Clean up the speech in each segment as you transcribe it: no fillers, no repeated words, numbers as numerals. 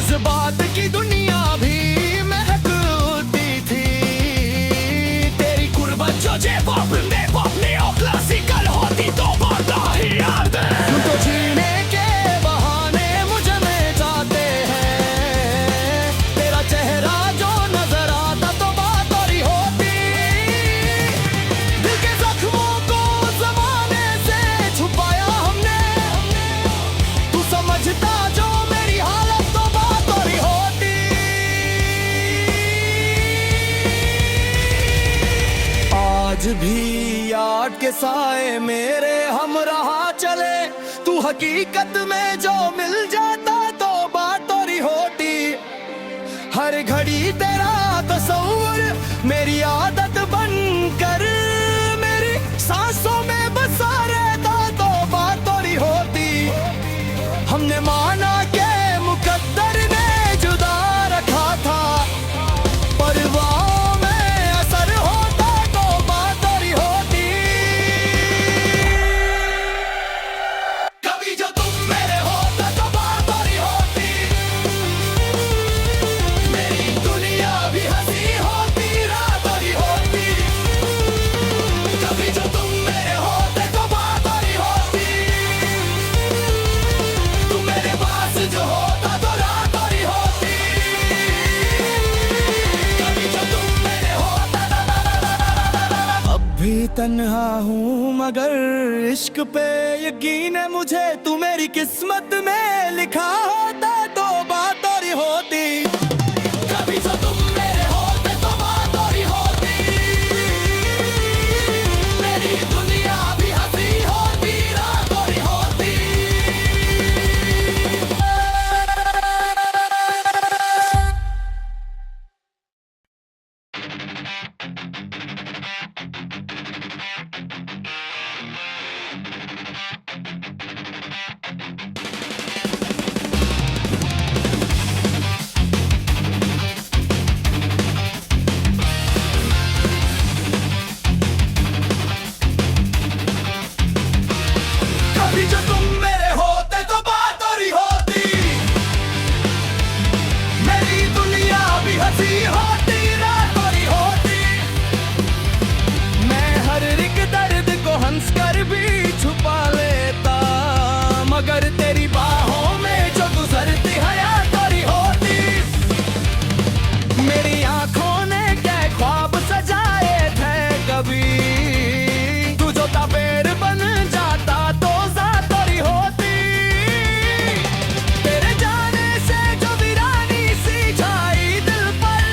जज्बात की दुनिया भी महकती थी। तेरी कुर्बत जो जेपॉप में पॉप नियो क्लासिकल होती तो बढ़ता ही याद है। तो जीने के बहाने मुझे में जाते हैं। तेरा चेहरा जो नजर आता तो बात और ही होती। दिल के जख्मों को जमाने से छुपाया हमने। तू समझता जो मेरी हालत तो बात और ही होती। आज भी याद के साए मेरे हम रहा चले। तू हकीकत में जो मिल जाता तो बात और ही होती। हर घड़ी तेरा तस्वुर मेरी आदत बनकर मेरी सांसों में बसा रहता तो बात और ही होती। हमने माना के मुकद्दर ने जुदा रखा था। परवाहों में असर होता तो बात और ही होती। कभी जो तुम मेरे होता तो बात और ही होती। मेरी दुनिया भी हंसी होती रात और ही होती। कभी जो तुम मेरे होते तो बात और ही होती। तू मेरे पास जो होता तो रात और ही होती। कभी जो तुम मेरे होता। अब भी तन्हा हूँ मगर इश्क पे यकीन है मुझे। तू मेरी किस्मत में लिखा होता तो बात और ही होती। कभी जो तुम मेरे होते तो बात और ही होती। मेरी दुनिया भी हंसी होती रात और ही होती। कभी जो तुम मेरे होते तो बात और ही होती। मेरी दुनिया भी हंसी होती रात और ही होती। मैं हर एक दर्द को हंस कर भी छुपा लेता मगर तेरी बाहों में जो गुजरती हयात और ही होती। मेरी आंखों ने क्या ख्वाब सजाए थे कभी। तू जो तबेर बन जाता तो जात और ही होती। तेरे जाने से जो वीरानी सी छाई दिल पर।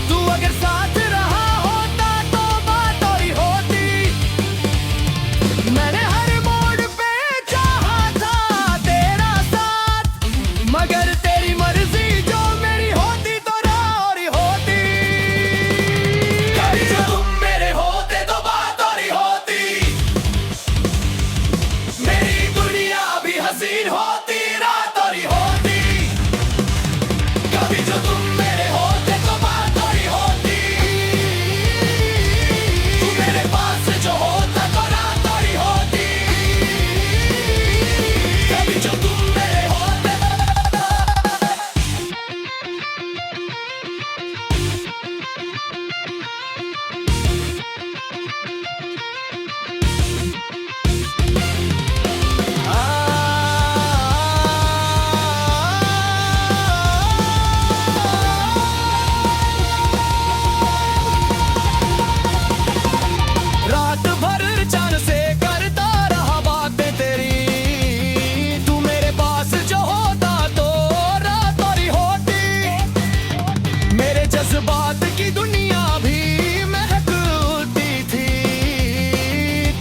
तू अगर साथ रहा होता तो बात और ही होती। मैंने हर मोड़ पे चाहा था तेरा साथ मगर तेरी मर्जी जो मेरी होती तो राह और ही होती। कभी जो तुम मेरे होते तो बात और ही होती। मेरी दुनिया भी हसीन होती रात और ही होती। कभी जो तुम मेरे होते तो बात और ही होती। तू मेरे पास जो होता तो रात और ही होती। कभी जो तुम मेरे होते। रात भर चांद से करता रहा बातें तेरी। तू मेरे पास जो होता तो रात और ही होती। मेरे जज्बात की दुनिया भी महकती थी।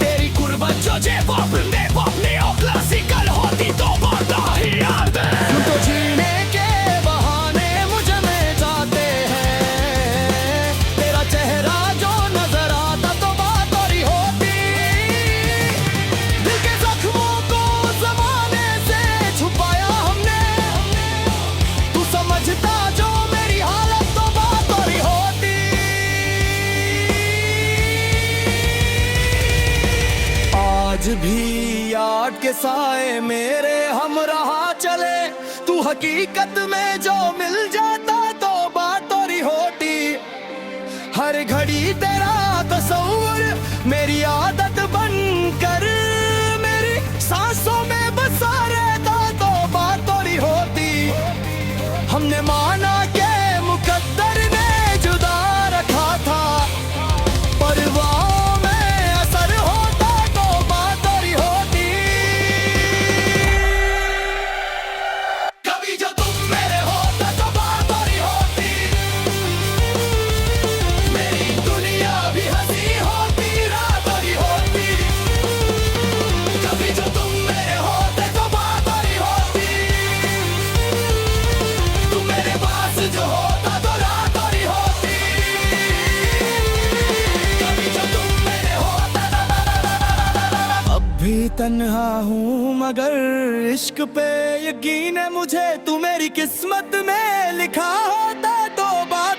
तेरी कुर्बत जो जेपॉप में पॉप नियो क्लासिकल होती तो बढ़ता ही याद है। तो जीने के बहाने मुझे में जाते हैं। तेरा चेहरा जो नजर आता तो बात और ही होती। दिल के जख्मों को जमाने से छुपाया हमने। तू समझता जो मेरी हालत तो बात और ही होती। आज भी याद के साए मेरे हम रहा चले। तू हकीकत में जो मिल जाता तो बात और ही होती। हर घड़ी तेरा तस्वुर मेरी आदत बनकर मेरी सांसों में बसा रहता तो बात और ही होती। हमने माना के मुकद्दर ने जुदा रखा था, परवाहों में असर होता तो बात और ही होती। कभी जो तुम मेरे होता तो बात और ही होती। मेरी दुनिया भी हंसी होती, रात और ही होती। कभी जो तुम मेरे होते तो बात और ही होती। तुम मेरे पास जो होता तो रात और ही होती। कभी जो तुम मेरे होता। अब भी तन्हा हूँ मगर इश्क पे यकीन है मुझे, तू मेरी किस्मत में लिखा होता तो बात